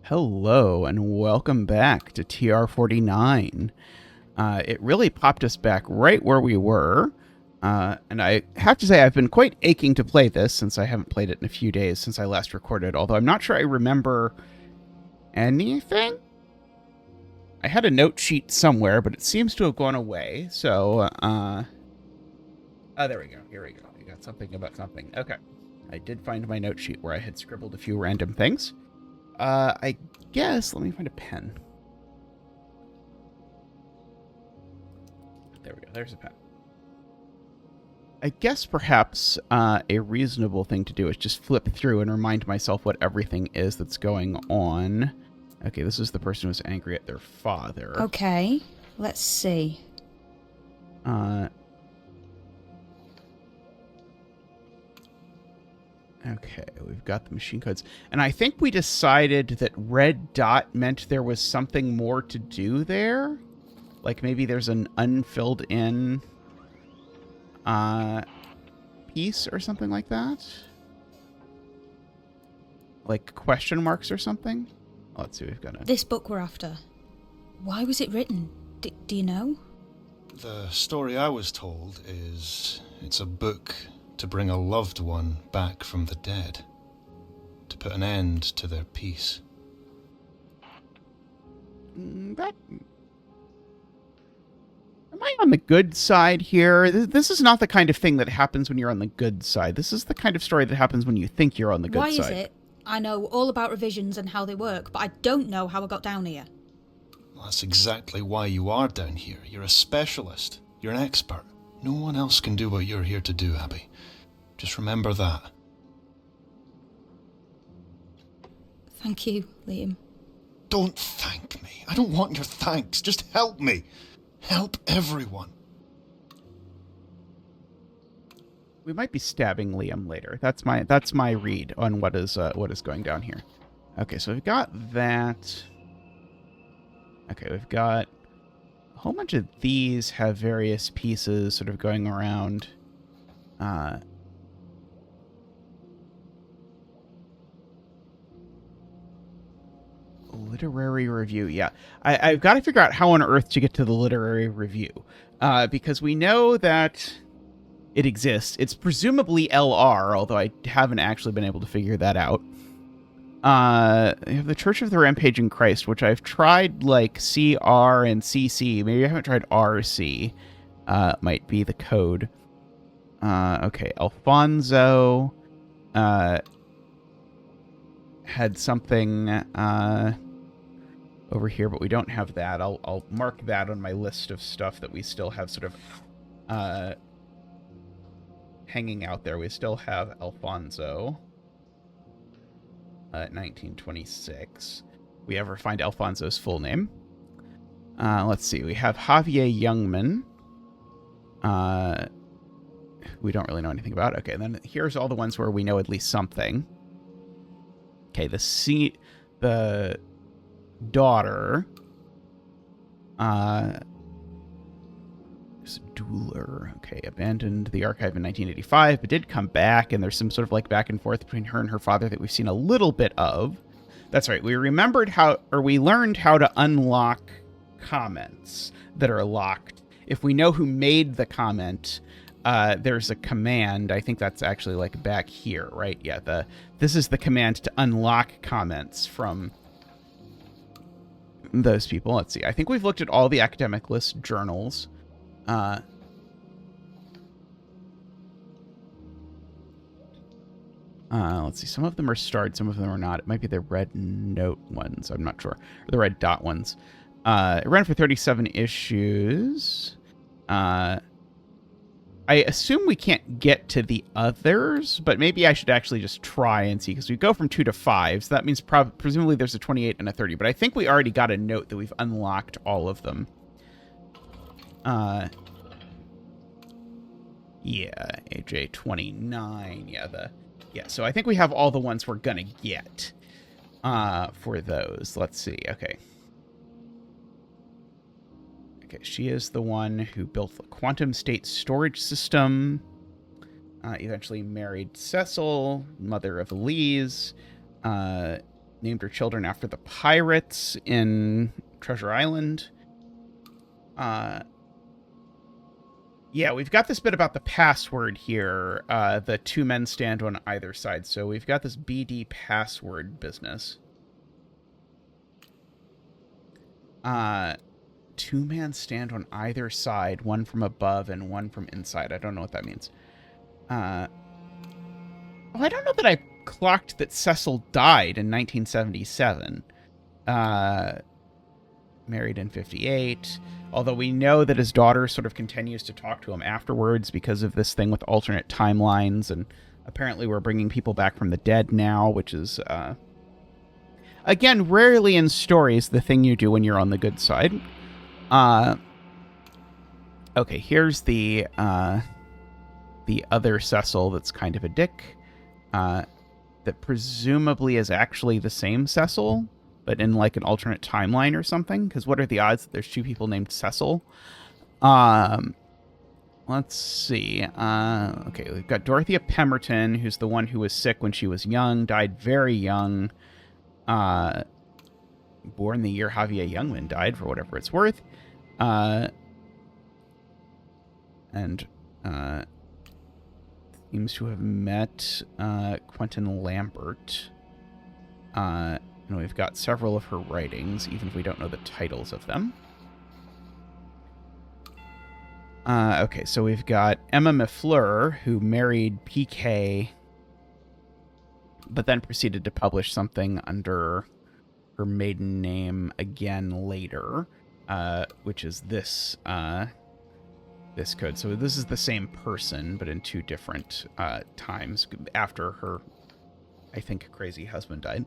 Hello and welcome back to TR-49. It really popped us back right where we were. And I have to say I've been quite aching to play this since I haven't played it in a few days since I last recorded, although I'm not sure I remember anything. I had a note sheet somewhere, but it seems to have gone away. So, oh, there we go. Here we go. We got something about something. Okay. I did find my note sheet where I had scribbled a few random things. I guess, let me find a pen. There we go, there's a pen. I guess perhaps a reasonable thing to do is just flip through and remind myself what everything is that's going on. Okay, this is the person who's angry at their father. Okay, let's see. Okay, we've got the machine codes. And I think we decided that red dot meant there was something more to do there. Like maybe there's an unfilled in piece or something like that. Like question marks or something. Oh, let's see, we've got This book we're after. Why was it written? Do you know? The story I was told is it's a book to bring a loved one back from the dead, to put an end to their peace. Am I on the good side here? This is not the kind of thing that happens when you're on the good side. This is the kind of story that happens when you think you're on the good Why side. Why is it? I know all about revisions and how they work, but I don't know how I got down here. Well, that's exactly why you are down here. You're a specialist. You're an expert. No one else can do what you're here to do, Abby. Just remember that. Thank you, Liam. Don't thank me. I don't want your thanks. Just help me. Help everyone. We might be stabbing Liam later. That's my read on what is going down here. Okay, so we've got that. Okay, we've got a whole bunch of these have various pieces sort of going around. Literary review, yeah. I've got to figure out how on earth to get to the literary review. Because we know that it exists. It's presumably LR, although I haven't actually been able to figure that out. We have the Church of the Rampaging Christ, which I've tried like CR and CC. Maybe I haven't tried RC. Might be the code. Okay, Alfonso had something over here, but we don't have that. I'll mark that on my list of stuff that we still have sort of hanging out there. We still have Alfonso. 1926. We ever find Alfonso's full name? Let's see. We have Javier Youngman. We don't really know anything about. Okay, and then here's all the ones where we know at least something. Okay, the daughter. Dueler. Okay, abandoned the archive in 1985, but did come back, and there's some sort of like back and forth between her and her father that we've seen a little bit of. That's right. We learned how to unlock comments that are locked. If we know who made the comment, there's a command. I think that's actually like back here, right? Yeah, this is the command to unlock comments from those people. Let's see. I think we've looked at all the academic list journals. Let's see. Some of them are starred, some of them are not. It might be the red note ones. I'm not sure. Or the red dot ones. It ran for 37 issues. I assume we can't get to the others, but maybe I should actually just try and see, because we go from 2 to 5, so that means presumably there's a 28 and a 30, but I think we already got a note that we've unlocked all of them. Yeah, AJ 29. Yeah, so I think we have all the ones we're gonna get for those. Let's see. Okay, she is the one who built the quantum state storage system. Eventually married Cecil, mother of Elise. named her children after the pirates in Treasure Island. Yeah, we've got this bit about the password here. The 2 men stand on either side. So we've got this BD password business. 2 men stand on either side, one from above and one from inside. I don't know what that means. Well, I don't know that I clocked that Cecil died in 1977. Married in 58. Although we know that his daughter sort of continues to talk to him afterwards because of this thing with alternate timelines. And apparently we're bringing people back from the dead now, which is, again, rarely in stories the thing you do when you're on the good side. Okay, here's the other Cecil that's kind of a dick. That presumably is actually the same Cecil, but in like an alternate timeline or something. Because what are the odds that there's 2 people named Cecil? Let's see. Okay, we've got Dorothea Pemberton, who's the one who was sick when she was young, died very young. Born the year Javier Youngman died, for whatever it's worth. And seems to have met Quentin Lambert. And we've got several of her writings, even if we don't know the titles of them. Okay, so we've got Emma Mifleur, who married PK, but then proceeded to publish something under her maiden name again later, which is this this code. So this is the same person, but in 2 different times after her, I think, crazy husband died.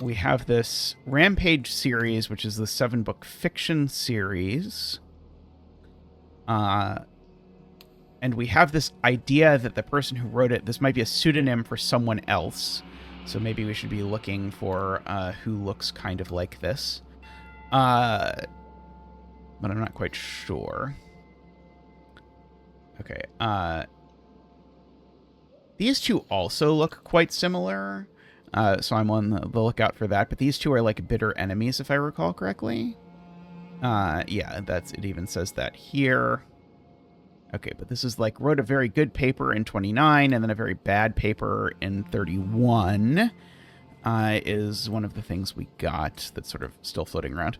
We have this Rampage series, which is the 7-book fiction series. And we have this idea that the person who wrote it, this might be a pseudonym for someone else. So maybe we should be looking for who looks kind of like this. But I'm not quite sure. Okay. These 2 also look quite similar. So I'm on the lookout for that. But these 2 are like bitter enemies, if I recall correctly. Yeah, it even says that here. Okay, but this is like wrote a very good paper in 29 and then a very bad paper in 31 is one of the things we got that's sort of still floating around.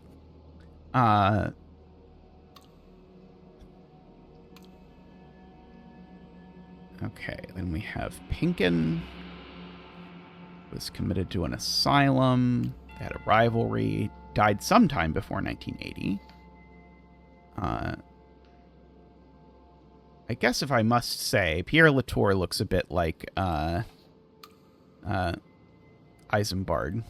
Okay, then we have Pinkin. Was committed to an asylum. They had a rivalry. Died sometime before 1980. I guess if I must say, Pierre Latour looks a bit like Isambard.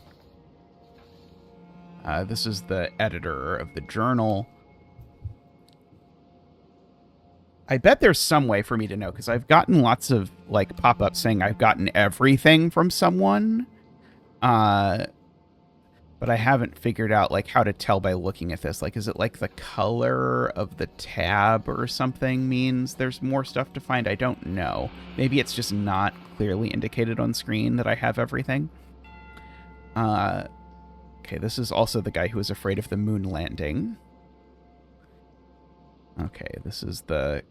This is the editor of the journal. I bet there's some way for me to know, because I've gotten lots of like pop-ups saying I've gotten everything from someone. But I haven't figured out like how to tell by looking at this. Like, is it like the color of the tab or something means there's more stuff to find? I don't know. Maybe it's just not clearly indicated on screen that I have everything. Okay, this is also the guy who was afraid of the moon landing. Okay, this is the...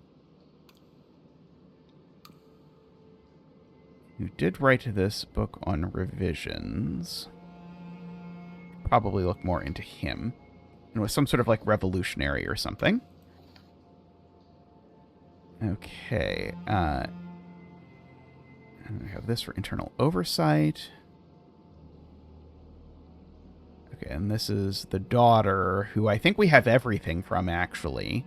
who did write this book on revisions. Probably look more into him. And was some sort of like revolutionary or something. Okay. And we have this for internal oversight. Okay, and this is the daughter, who I think we have everything from, actually.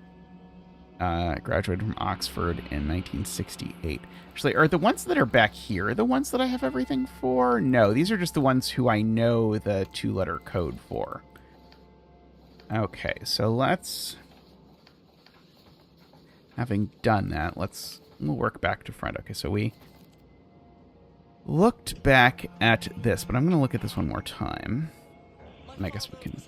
Graduated from Oxford in 1968. Actually, are the ones that are back here the ones that I have everything for? No, these are just the ones who I know the 2-letter code for. Okay, so let's... having done that, we'll work back to front. Okay, so we looked back at this, but I'm going to look at this one more time. And I guess we can...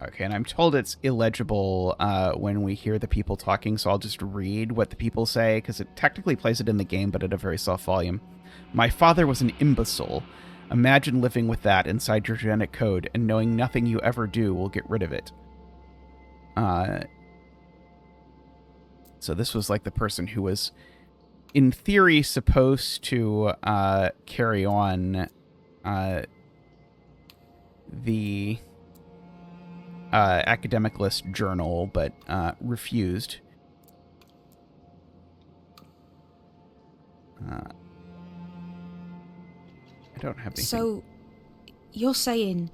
Okay, and I'm told it's illegible when we hear the people talking, so I'll just read what the people say, because it technically plays it in the game, but at a very soft volume. My father was an imbecile. Imagine living with that inside your genetic code and knowing nothing you ever do will get rid of it. So this was like the person who was, in theory, supposed to carry on the academic list journal, but refused. I don't have anything. So, you're saying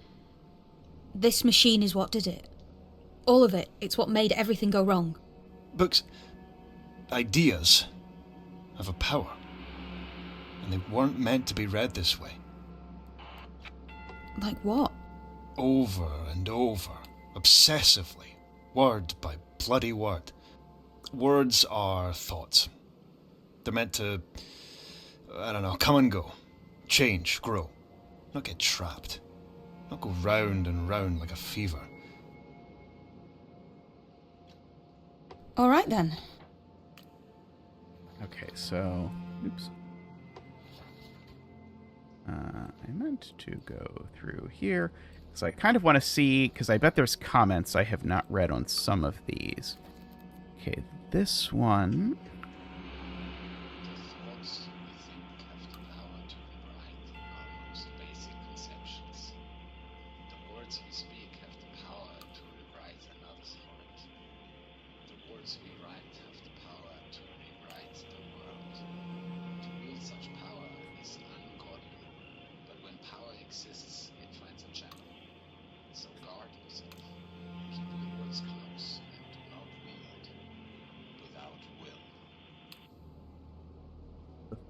this machine is what did it? All of it. It's what made everything go wrong. Books, ideas, have a power. And they weren't meant to be read this way. Like what? Over and over, obsessively, word by bloody word. Words are thoughts. They're meant to, come and go. Change, grow. Not get trapped. Not go round and round like a fever. All right then. Okay, so... Oops. I meant to go through here, because I kind of want to see, because I bet there's comments I have not read on some of these. Okay, this one...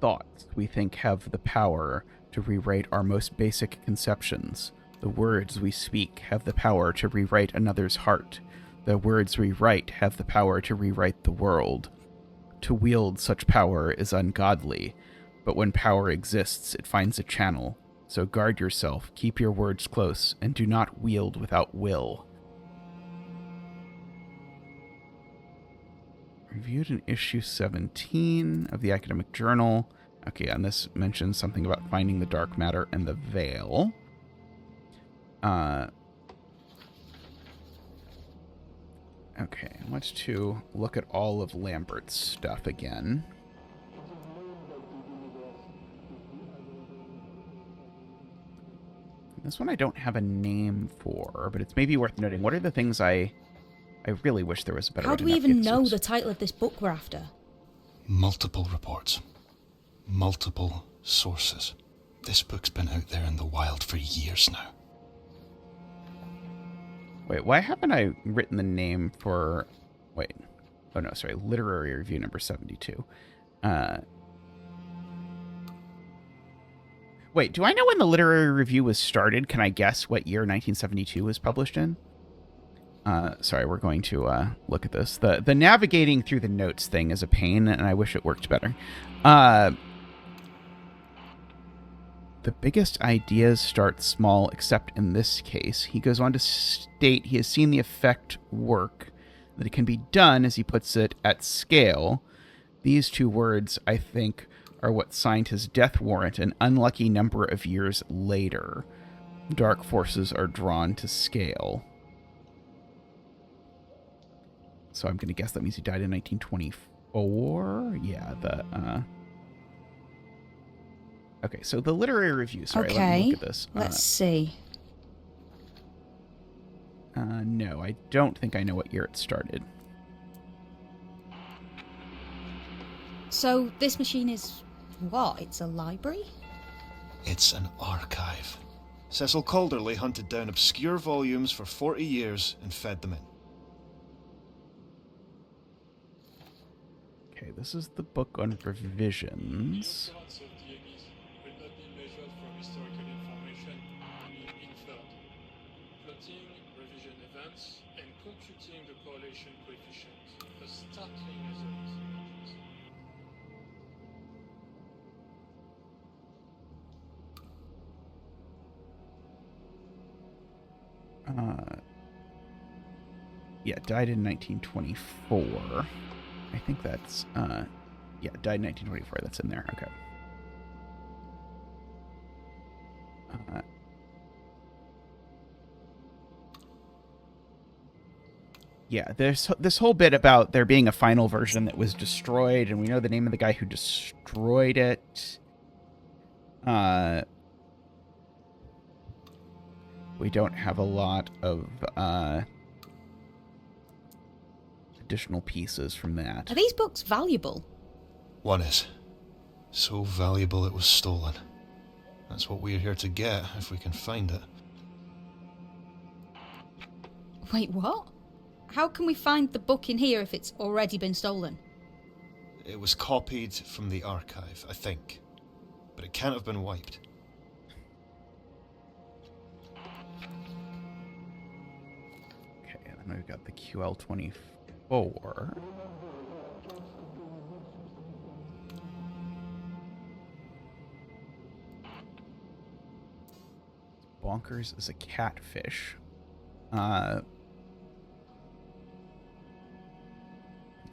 Thoughts we think have the power to rewrite our most basic conceptions. The words we speak have the power to rewrite another's heart. The words we write have the power to rewrite the world. To wield such power is ungodly, but when power exists, it finds a channel. So guard yourself, keep your words close, and do not wield without will. Reviewed in issue 17 of the academic journal. Okay, and this mentions something about finding the dark matter and the veil. Okay, I want to look at all of Lambert's stuff again. This one I don't have a name for, but it's maybe worth noting. What are the things I really wish there was a better way How to do we even navigate know this. the title of this book we're after? Multiple reports. Multiple sources. This book's been out there in the wild for years now. Wait, why haven't I written the name for... Wait. Oh, no, sorry. Literary review number 72. Wait, do I know when the literary review was started? Can I guess what year 1972 was published in? Sorry, we're going to look at this. The navigating through the notes thing is a pain, and I wish it worked better. The biggest ideas start small, except in this case. He goes on to state he has seen the effect work, that it can be done, as he puts it, at scale. These two words, I think, are what signed his death warrant an unlucky number of years later. Dark forces are drawn to scale. So I'm going to guess that means he died in 1924. Yeah, Okay, so the literary review. Sorry, let me look at this. Let's see. No, I don't think I know what year it started. So this machine is what? It's a library? It's an archive. Cecil Calderley hunted down obscure volumes for 40 years and fed them in. Okay, this is the book on revisions. Yeah, died in 1924. I think that's, yeah, died in 1924. That's in there. Okay. Yeah, there's this whole bit about there being a final version that was destroyed, and we know the name of the guy who destroyed it. We don't have a lot of additional pieces from that. Are these books valuable? One is. So valuable it was stolen. That's what we're here to get, if we can find it. Wait, what? How can we find the book in here if it's already been stolen? It was copied from the archive, I think. But it can't have been wiped. Okay, and then we've got the QL-24. Bonkers is a catfish.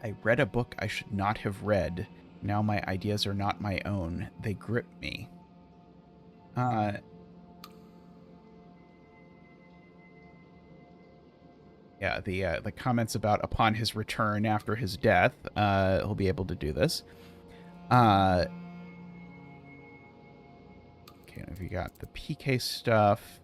I read a book I should not have read. Now my ideas are not my own. They grip me. Yeah, the comments about upon his return after his death, he'll be able to do this. Okay, we got the PK stuff.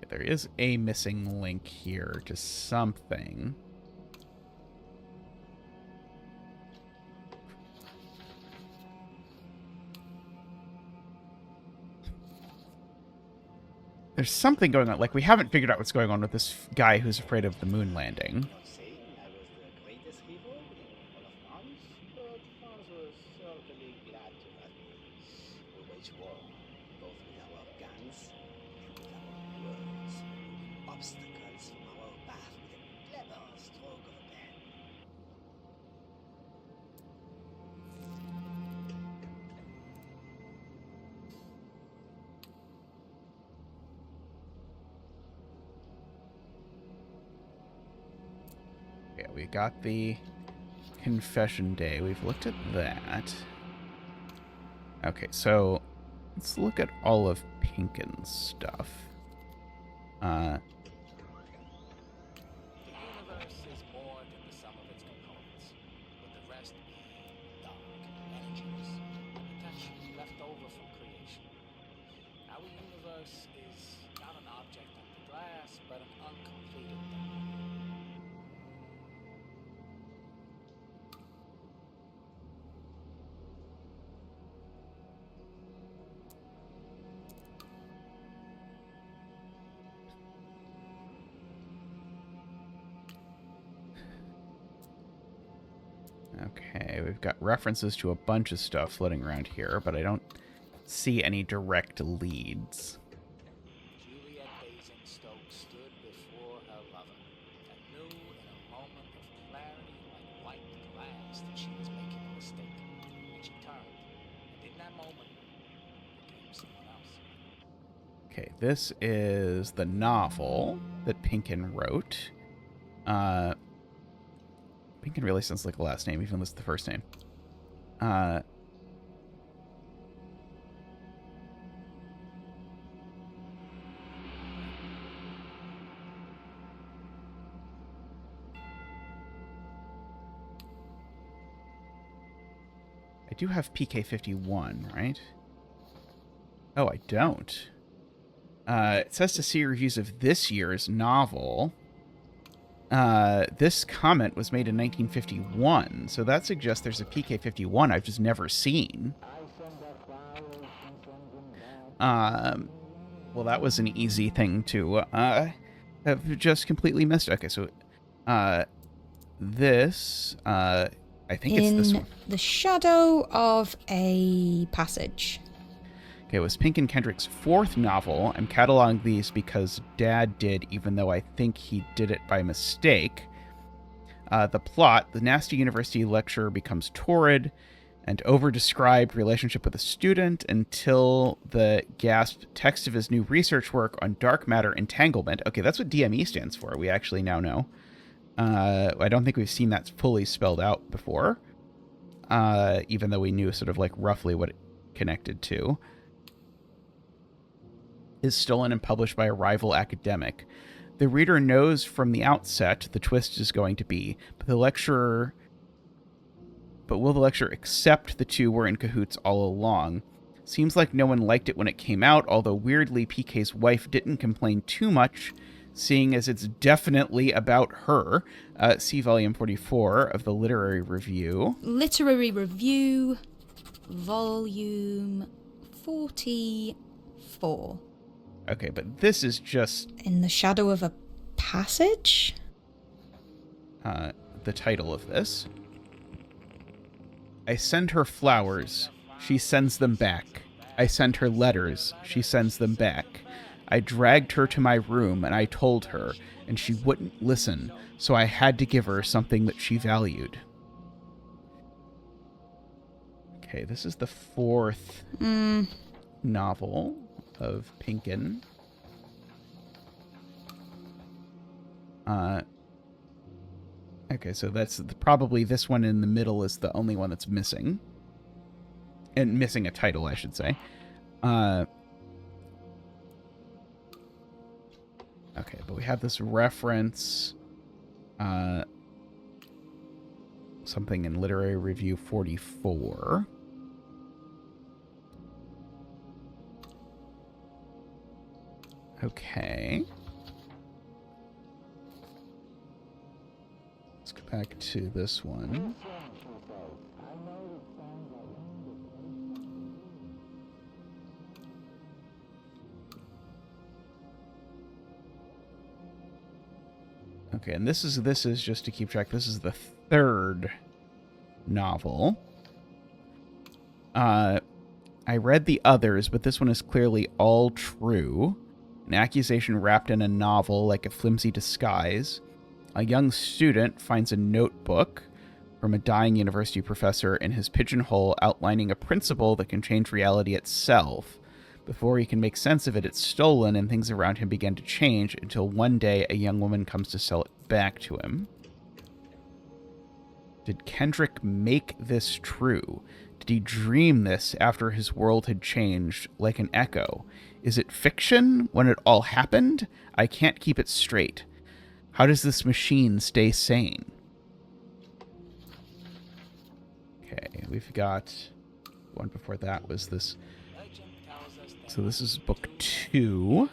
There is a missing link here to something. There's something going on. Like, we haven't figured out what's going on with this guy who's afraid of the moon landing. Yeah, we got the confession day. We've looked at that. Okay, so let's look at all of Pinkin's stuff. The universe is more than the sum of its components, with the rest being dark energies, potential left over from creation. Our universe is not an object under glass, but an uncompleted thing. Okay, we've got references to a bunch of stuff floating around here, but I don't see any direct leads. Juliet Basingstoke stood before her lover and knew in a moment of clarity like white glass that she was making a mistake. And she turned, and in that moment, became someone else. Okay, this is the novel that Pinkin wrote. Pinkin really sounds like a last name, even though it's the first name. I do have PK-51, right? Oh, I don't. It says to see reviews of this year's novel. This comment was made in 1951, so that suggests there's a PK-51 I've just never seen. Well, that was an easy thing to have just completely missed. Okay, so this, I think it's this one. In the shadow of a passage. Okay, it was Pinkin Kendrick's fourth novel. I'm cataloging these because Dad did, even though I think he did it by mistake. The plot, the nasty university lecturer becomes torrid, and over-described relationship with a student until the gasped text of his new research work on dark matter entanglement. Okay, that's what DME stands for. We actually now know. I don't think we've seen that fully spelled out before, even though we knew sort of like roughly what it connected to. Is stolen and published by a rival academic. The reader knows from the outset the twist is going to be, but will the lecturer accept the two were in cahoots all along? Seems like no one liked it when it came out, although weirdly PK's wife didn't complain too much, seeing as it's definitely about her. See volume 44 of the Literary Review. Literary Review, volume 44. Okay, but this is just... In the Shadow of a Passage? The title of this. I send her flowers. She sends them back. I send her letters. She sends them back. I dragged her to my room and I told her, and she wouldn't listen, so I had to give her something that she valued. Okay, this is the fourth novel of Pinkin. Okay, so that's probably this one in the middle is the only one that's missing. And missing a title, I should say. Okay, but we have this reference. Something in Literary Review 44. Okay. Let's go back to this one. Okay, and this is just to keep track. This is the third novel. I read the others, but this one is clearly all true. An accusation wrapped in a novel like a flimsy disguise. A young student finds a notebook from a dying university professor in his pigeonhole outlining a principle that can change reality itself. Before he can make sense of it, it's stolen, and things around him begin to change until one day a young woman comes to sell it back to him. Did Kendrick make this true? Did he dream this after his world had changed like an echo? Is it fiction when it all happened? I can't keep it straight. How does this machine stay sane? Okay, we've got one before that was this. So this is book 2.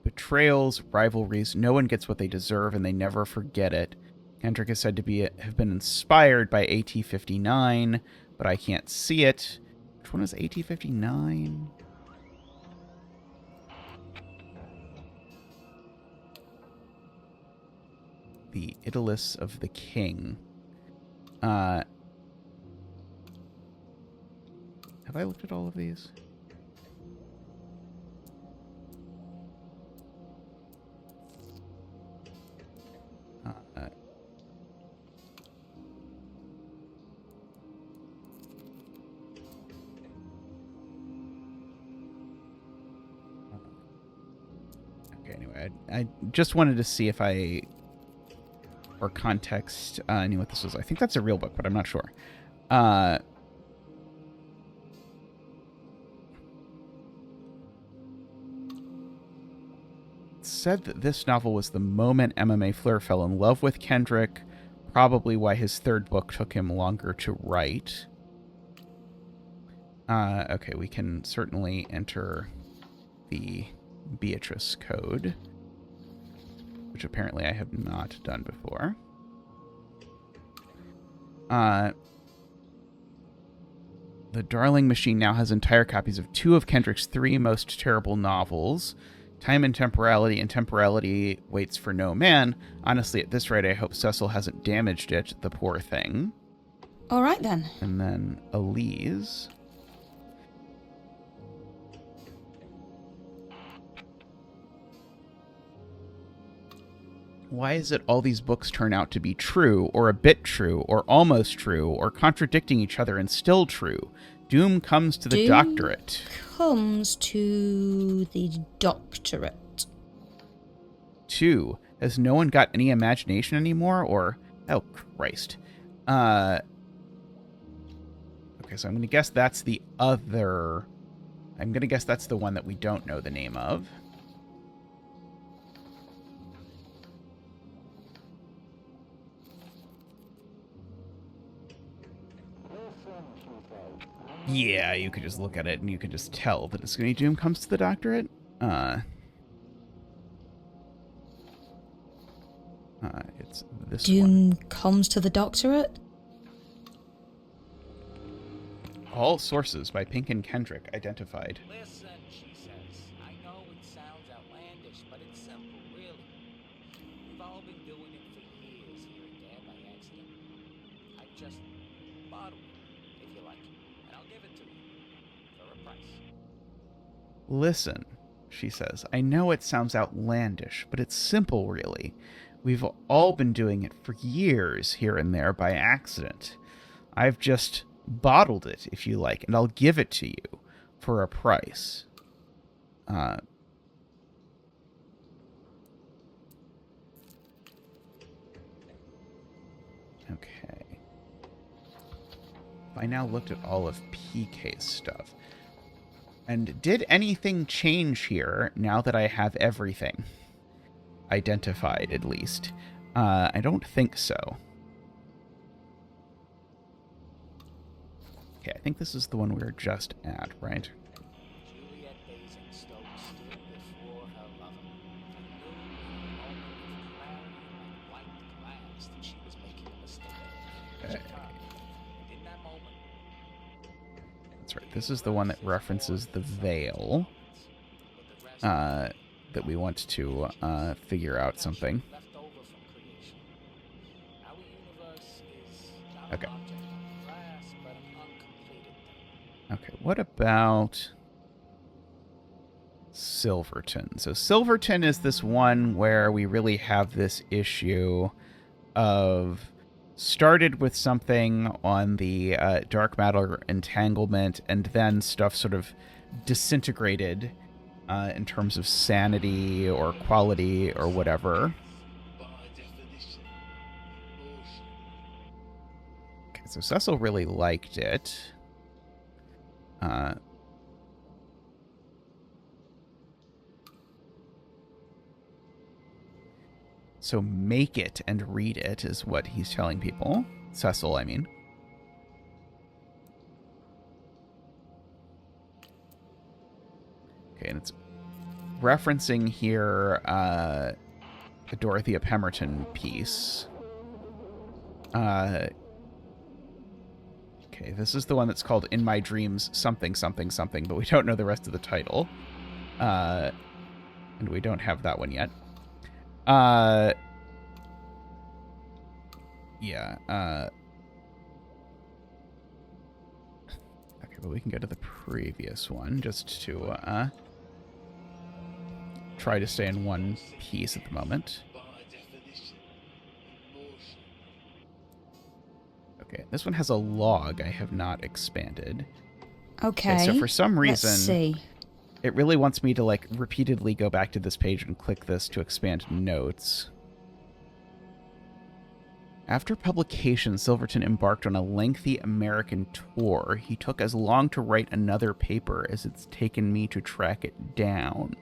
Betrayals, rivalries, no one gets what they deserve and they never forget it. Kendrick is said to have been inspired by AT-59, but I can't see it. Which one is AT-59? The Idyllis of the King. Have I looked at all of these? Okay, anyway, I just wanted to see if I, for context, knew what this was. I think that's a real book, but I'm not sure. Said that this novel was the moment MMA Fleur fell in love with Kendrick, probably why his third book took him longer to write. Okay, we can certainly enter the Beatrice code, which apparently I have not done before. The Darling Machine now has entire copies of 2 of Kendrick's 3 most terrible novels, Time and Temporality, and Temporality Waits for No Man. Honestly, at this rate, I hope Cecil hasn't damaged it, the poor thing. All right, then. And then Elise. Why is it all these books turn out to be true, or a bit true, or almost true, or contradicting each other and still true? Doom comes to the Doom doctorate. comes to the doctorate. 2. Has no one got any imagination anymore? Or, oh, Christ. Okay, so I'm going to guess that's the other... I'm going to guess that's the one that we don't know the name of. Yeah, you could just look at it and you could just tell that it's going to be Doom comes to the doctorate. It's this one. Doom comes to the doctorate? All sources by Pink and Kendrick identified. Listen, she says. I know it sounds outlandish, but it's simple, really. We've all been doing it for years here and there by accident. I just bottle it, if you like, and I'll give it to you for a price. Listen, she says. I know it sounds outlandish, but it's simple, really. We've all been doing it for years here and there by accident. I've just bottled it, if you like, and I'll give it to you for a price. Okay. I now looked at all of PK's stuff. And did anything change here now that I have everything identified, at least? I don't think so. Okay, I think this is the one we were just at, right? Juliet Basingstoke stood before her lover. He knew in a moment of clarity, like white glass, that she was making a mistake. Okay. And in that moment, That's right. This is the one that references the veil. with the rest That we want to figure out something. left over from creation. Our universe is not Okay. an object of glass, but an uncompleted thing. Okay, what about Silverton? So Silverton is this one where we really have this issue of started with something on the dark matter entanglement, and then stuff sort of disintegrated in terms of sanity or quality or whatever. Okay, so Cecil really liked it. So make it and read it is what he's telling people. Cecil, I mean. Okay, and it's referencing here the Dorothea Pemberton piece. Okay, this is the one that's called In My Dreams something something something, but we don't know the rest of the title. And we don't have that one yet. Yeah, okay, but we can go to the previous one just to try to stay in one piece at the moment. Okay, this one has a log I have not expanded. Okay. So for some reason, Let's see. it really wants me to like repeatedly go back to this page and click this to expand notes. After publication, Silverton embarked on a lengthy American tour. He took as long to write another paper as it's taken me to track it down.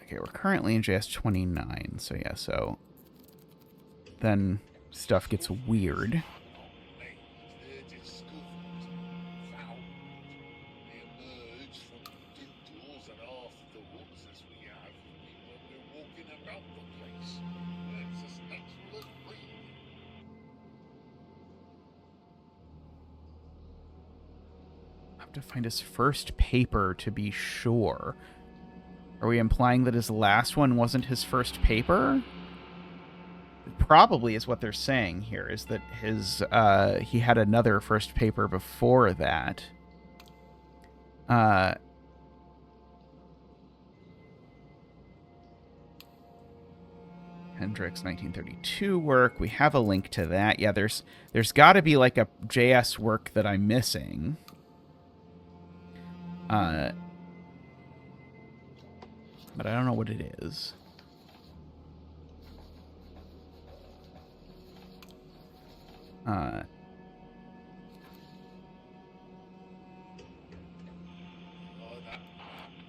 Okay, we're currently in JS29, so yeah, so then stuff gets weird. To find his first paper to be sure. Are we implying that his last one wasn't his first paper? It probably is what they're saying here, is that his he had another first paper before that. Hendrix 1932 work. We have a link to that. Yeah, there's got to be like a JS work that I'm missing. But I don't know what it is. Oh, that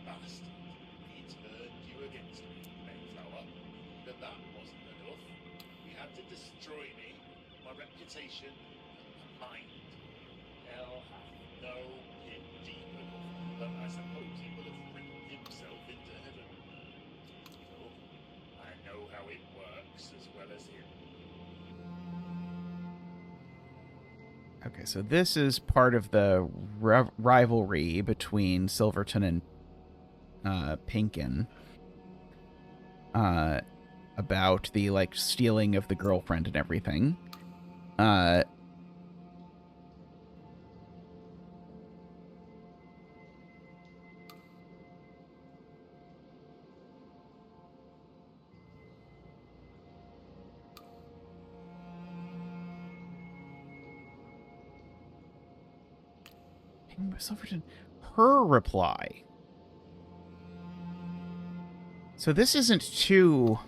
bastard. He turned you against me, Mayflower. But that wasn't enough. We had to destroy me, my reputation, and my mind. Hell hath no pit deep enough, but I suppose he will have written himself into heaven. So, I know how it works as well as him. Okay, so this is part of the rivalry between Silverton and Pinkin about the like stealing of the girlfriend and everything. Silverton, her reply. So this isn't to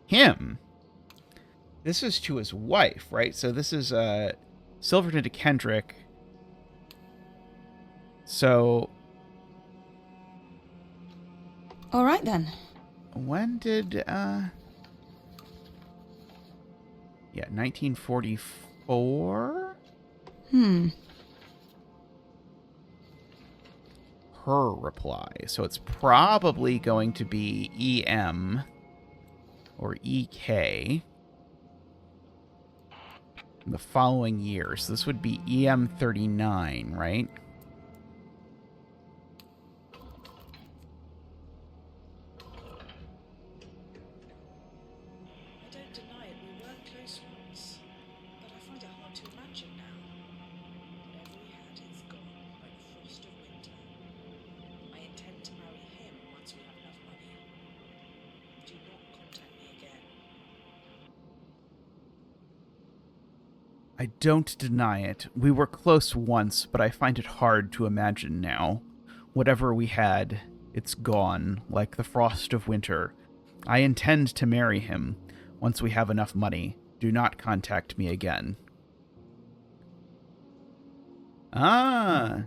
him. This is to his wife, right? So this is Silverton to Kendrick. So All right then. when did yeah, 1944? Her reply. So it's probably going to be EM or EK in the following year. So this would be EM39, right? I don't deny it, we were close once, but I find it hard to imagine now. Whatever we had is gone, like the frost of winter. I intend to marry him once we have enough money. Do not contact me again. I don't deny it. We were close once, but I find it hard to imagine now. Whatever we had, it's gone, like the frost of winter. I intend to marry him once we have enough money. Do not contact me again. Ah,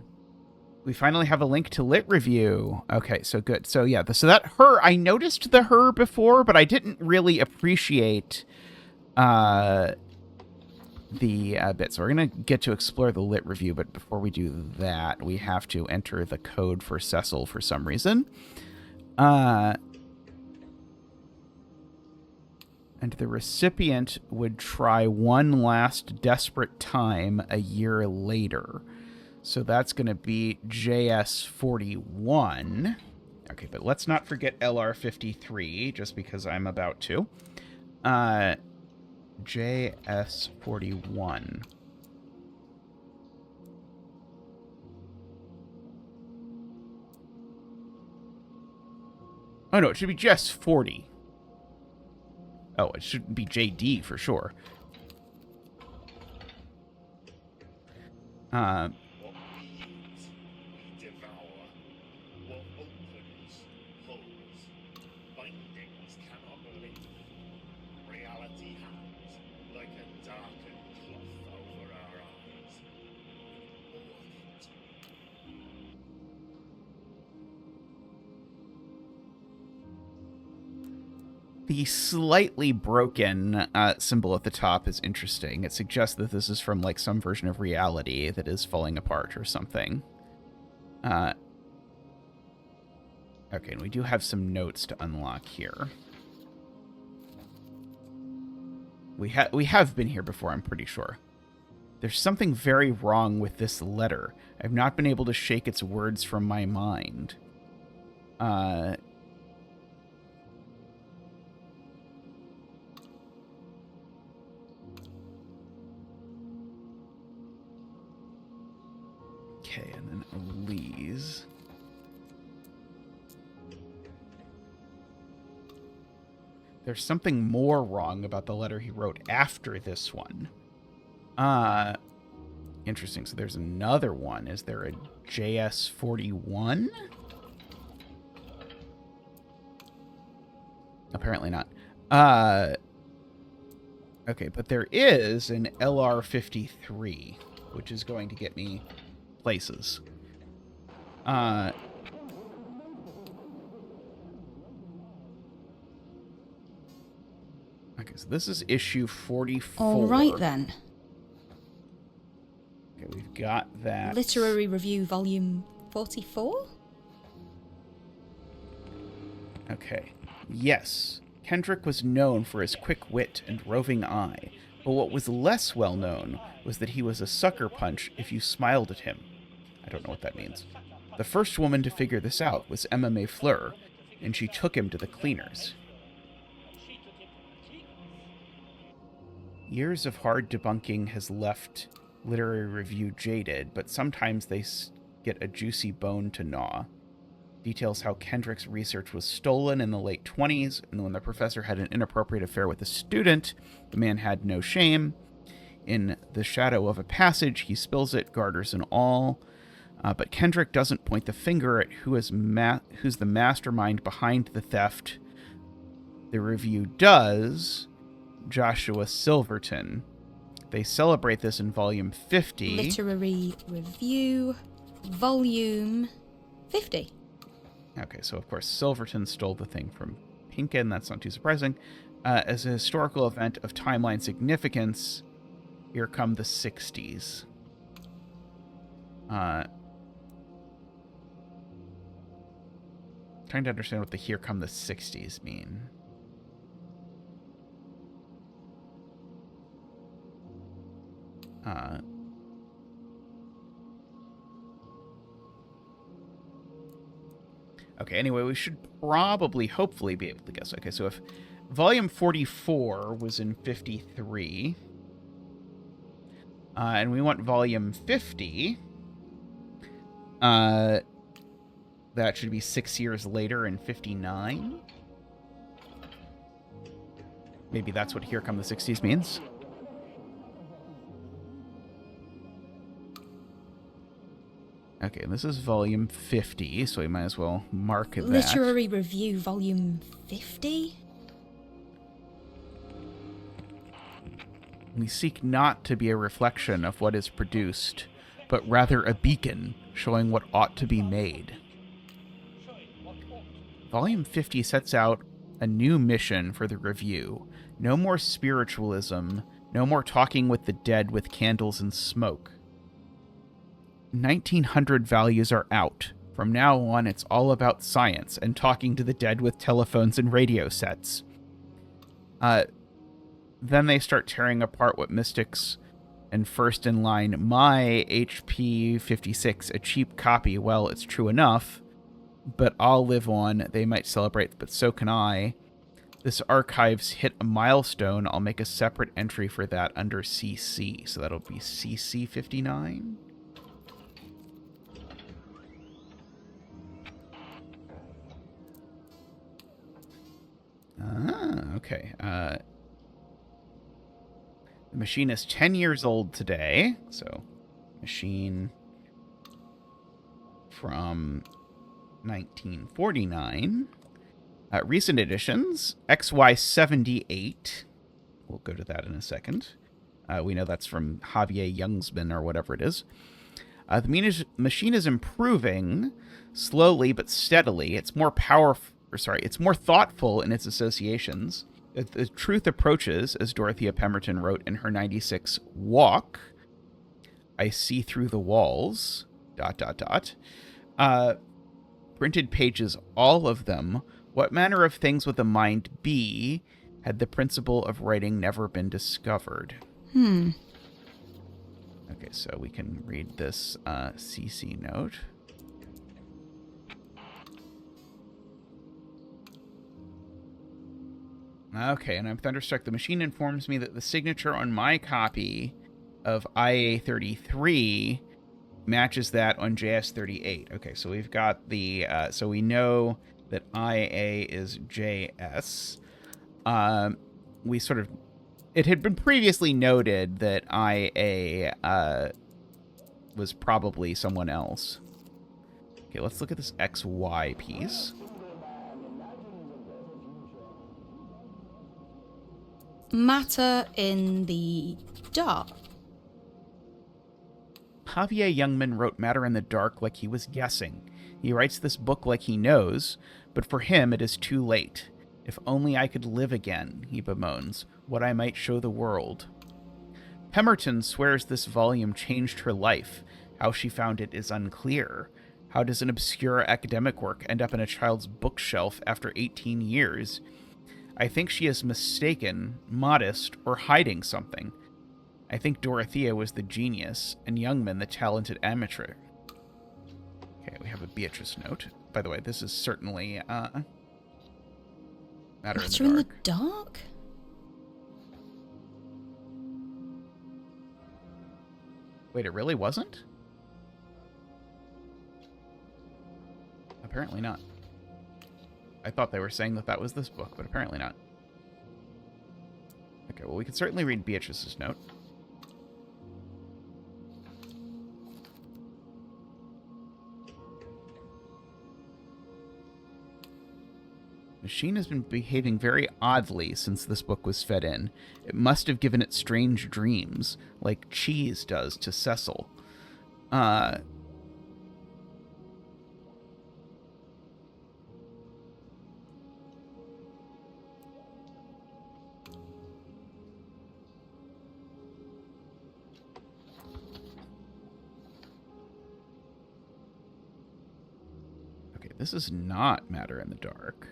we finally have a link to Lit Review. Okay, so good. So yeah, so that her, I noticed the her before, but I didn't really appreciate the bit. So we're going to get to explore the Lit Review, but before we do that, we have to enter the code for Cecil for some reason. And the recipient would try one last desperate time a year later. So that's going to be JS41. Okay, but let's not forget LR53, just because I'm about to. JS41. Oh, no, it should be JS40. Oh, it shouldn't be JD for sure. What we use, we devour. What opens, holds. Bindings cannot live. Reality hangs like a darkened cloth over our eyes. We mourn it. The slightly broken symbol at the top is interesting. It suggests that this is from like some version of reality that is falling apart or something. Okay, and we do have some notes to unlock here. We have been here before, I'm pretty sure. There's something very wrong with this letter. I've not been able to shake its words from my mind. Okay, and then Elise. there's something more wrong about the letter he wrote after this one. Interesting. So there's another one. Is there a JS-41? Apparently not. Okay, but there is an LR-53, which is going to get me places. Okay, so this is issue 44. All right, then. Okay, we've got that. Literary Review, Volume 44? Okay. Yes, Kendrick was known for his quick wit and roving eye, but what was less well known was that he was a sucker punch if you smiled at him. I don't know what that means. The first woman to figure this out was Emma May Fleur, and she took him to the cleaners. Years of hard debunking has left Literary Review jaded, but sometimes they get a juicy bone to gnaw. Details how Kendrick's research was stolen in the late 20s, and when the professor had an inappropriate affair with a student, the man had no shame. In the shadow of a passage, he spills it, garters and all. But Kendrick doesn't point the finger at who's the mastermind behind the theft. The review does. Joshua Silverton. They celebrate this in Volume 50. Literary Review, Volume 50. Okay, so of course Silverton stole the thing from Pinkin. That's not too surprising. As a historical event of timeline significance, here come the 60s. Trying to understand what the here come the 60s mean. Okay, anyway, we should probably, hopefully, be able to guess. Okay, so if Volume 44 was in 53, and we want Volume 50, that should be 6 years later in 59. Maybe that's what Here Come the 60s means. Okay, this is Volume 50, so we might as well mark that. Literary Review, Volume 50? We seek not to be a reflection of what is produced, but rather a beacon showing what ought to be made. Volume 50 sets out a new mission for the review. No more spiritualism, no more talking with the dead with candles and smoke. 1900 values are out. From now on, it's all about science and talking to the dead with telephones and radio sets. Then they start tearing apart what mystics, and first in line, my HP 56, a cheap copy. Well, it's true enough, but I'll live on. They might celebrate, but so can I. This archive's hit a milestone. I'll make a separate entry for that under CC. So that'll be CC 59. Okay. The machine is 10 years old today. So, machine from 1949. Recent editions, XY78. We'll go to that in a second. We know that's from Javier Youngsman or whatever it is. The machine is improving slowly but steadily. It's more powerful. It's more thoughtful in its associations. The truth approaches, as Dorothea Pemberton wrote in her 96 Walk. I see through the walls. ... Printed pages, all of them. What manner of things would the mind be had the principle of writing never been discovered? Okay, so we can read this CC note. Okay, and I'm thunderstruck. The machine informs me that the signature on my copy of IA-33 matches that on JS-38. Okay, so we've got the... so we know that IA is JS. we sort of... It had been previously noted that IA was probably someone else. Okay, let's look at this XY piece. Matter in the dark. Javier Youngman wrote Matter in the Dark like he was guessing. He writes this book like he knows, but for him it is too late. If only I could live again, he bemoans, what I might show the world. Pemberton swears this volume changed her life. How she found it is unclear. How does an obscure academic work end up in a child's bookshelf after 18 years? I think she is mistaken, modest, or hiding something. I think Dorothea was the genius, and Youngman the talented amateur. Okay, we have a Beatrice note. By the way, this is certainly, Matter in the dark? Wait, it really wasn't? Apparently not. I thought they were saying that that was this book, but apparently not. Okay, well, we can certainly read Beatrice's note. Machine has been behaving very oddly since this book was fed in. It must have given it strange dreams, like cheese does to Cecil. Okay, this is not Matter in the Dark.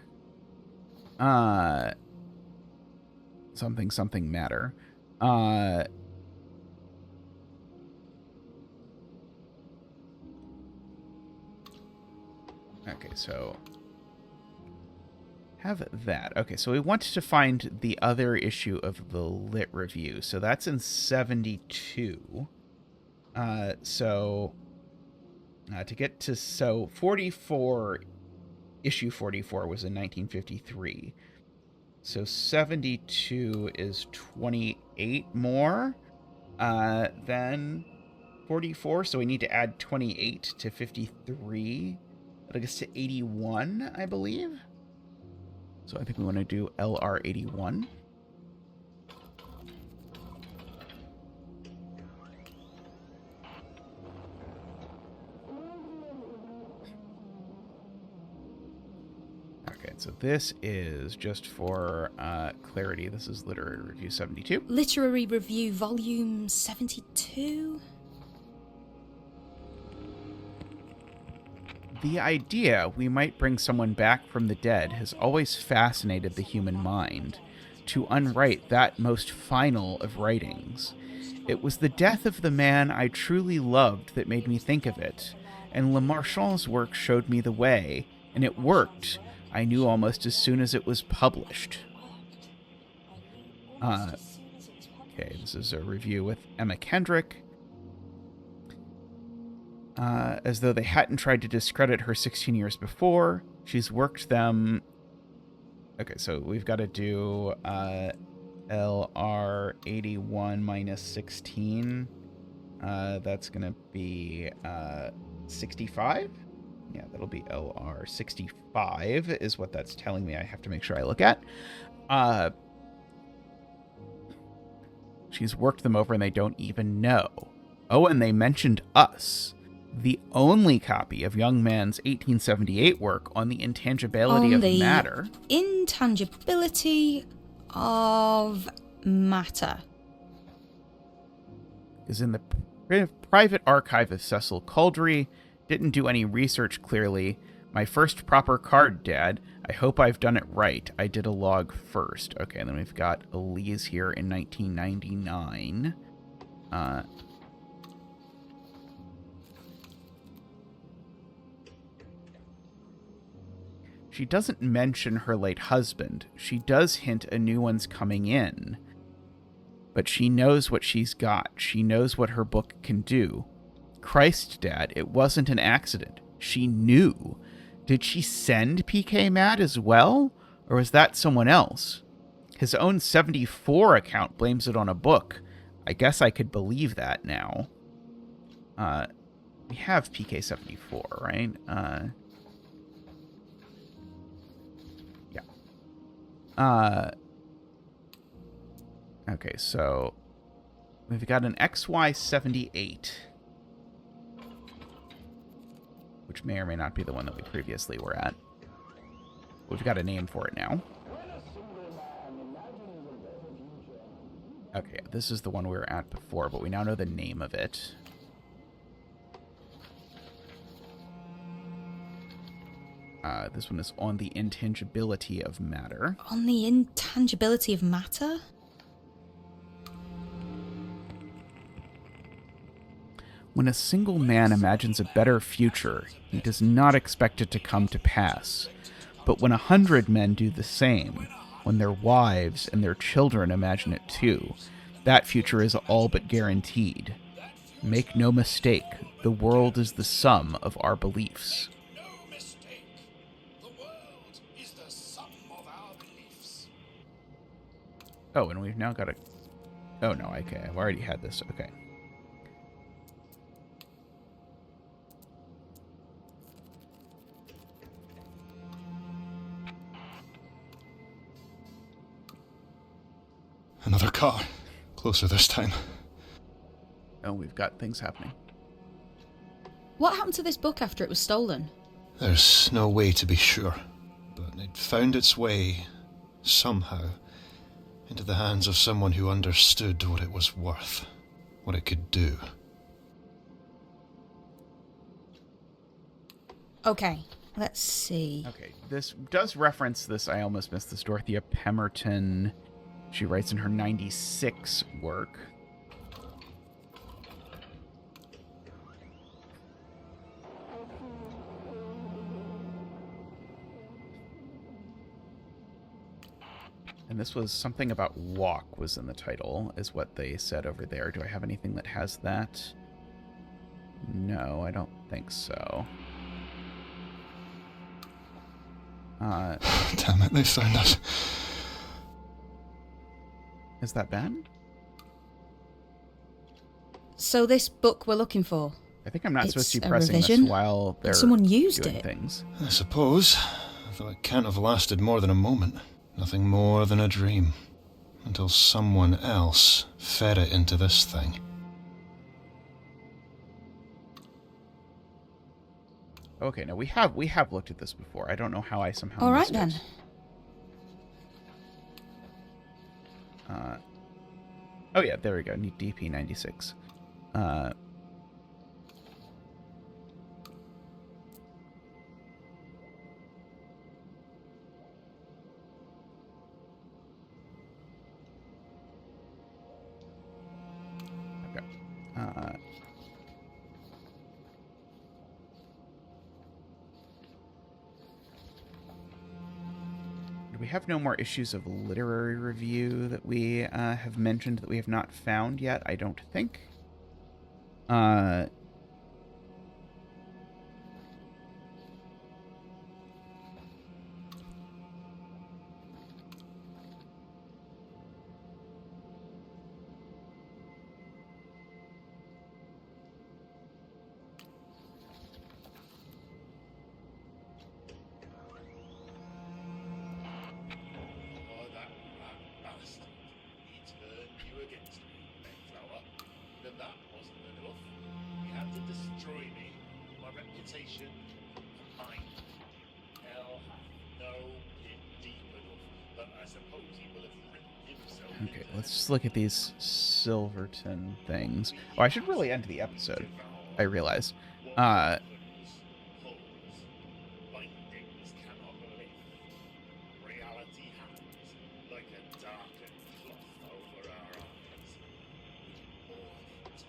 Something matter. Okay, so have that. Okay, so we want to find the other issue of the Lit Review. So that's in 72. To get to 44, issue 44 was in 1953. So 72 is 28 more than 44. So we need to add 28 to 53. That'll get us to 81, I believe. So I think we want to do LR81. So this is just for clarity. This is Literary Review 72. Literary Review Volume 72? The idea we might bring someone back from the dead has always fascinated the human mind. To unwrite that most final of writings. It was the death of the man I truly loved that made me think of it. And Le Marchand's work showed me the way. And it worked. I knew almost as soon as it was published. Okay, this is a review with Emma Kendrick. As though they hadn't tried to discredit her 16 years before. She's worked them... Okay, so we've got to do LR81 minus 16. That's going to be 65? Yeah, that'll be LR65 is what that's telling me I have to make sure I look at. She's worked them over and they don't even know. Oh, and they mentioned us. The only copy of Youngman's 1878 work on the intangibility of matter. Intangibility of matter. Is in the private archive of Cecil Cauldry. Didn't do any research clearly. My first proper card, Dad. I hope I've done it right. I did a log first. Okay, and then we've got Elise here in 1999. She doesn't mention her late husband. She does hint a new one's coming in. But she knows what she's got. She knows what her book can do. Christ, Dad, it wasn't an accident. She knew. Did she send PK Matt as well? Or was that someone else? His own 74 account blames it on a book. I guess I could believe that now. We have PK-74, right? Yeah. Okay, so we've got an XY78, which may or may not be the one that we previously were at. We've got a name for it now. Okay, this is the one we were at before, but we now know the name of it. This one is on the intangibility of matter. On the intangibility of matter? When a single man imagines a better future, he does not expect it to come to pass. But when 100 men do the same, when their wives and their children imagine it too, that future is all but guaranteed. Make no mistake, the world is the sum of our beliefs. No mistake. The world is the sum of our beliefs. Oh, and we've now got a... Oh, no, okay, I've already had this. Okay. Another car. Closer this time. Oh, we've got things happening. What happened to this book after it was stolen? There's no way to be sure, but it found its way, somehow, into the hands of someone who understood what it was worth, what it could do. Okay, let's see. Okay, this does reference this, I almost missed this, Dorothea Pemberton. She writes in her 96 work. And this was something about walk was in the title, is what they said over there. Do I have anything that has that? No, I don't think so. Damn it, they found us. Is that bad? So this book we're looking for, I think I'm not supposed to be It's a pressing revision? this while they're someone used doing it. things. I suppose, though it can't have lasted more than a moment. Nothing more than a dream. Until someone else fed it into this thing. Okay, no, we have looked at this before. I don't know how I somehow All right missed then. it. Oh yeah, there we go. Need DP96. Okay. We have no more issues of literary review that we have mentioned that we have not found yet, I don't think. Oh, that bastard. He turned you against me, Mayflower. But that wasn't enough. He had to destroy me, my reputation, and mine. Hell hath no pit deep enough, but I suppose he will have written himself. Okay, let's just look at these Silverton things. Oh, I should really end the episode, I realize. Bindings cannot live. Reality hangs like a darkened cloth over our eyes. We mourn it.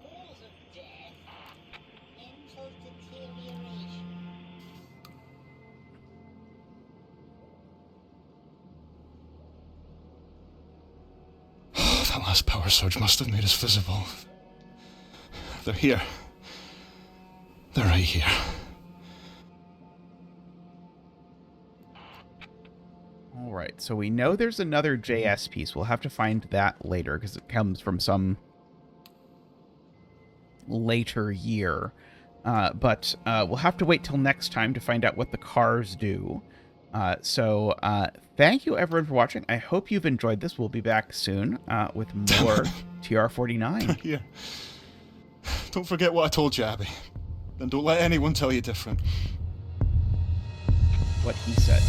Cause of death, mental deterioration. That last power surge must have made us visible. They're here. They're right here. All right, so we know there's another JS piece. We'll have to find that later because it comes from some later year. But we'll have to wait till next time to find out what the cars do. So thank you, everyone, for watching. I hope you've enjoyed this. We'll be back soon with more TR-49. Yeah. Don't forget what I told you, Abby. And don't let anyone tell you different. What he said.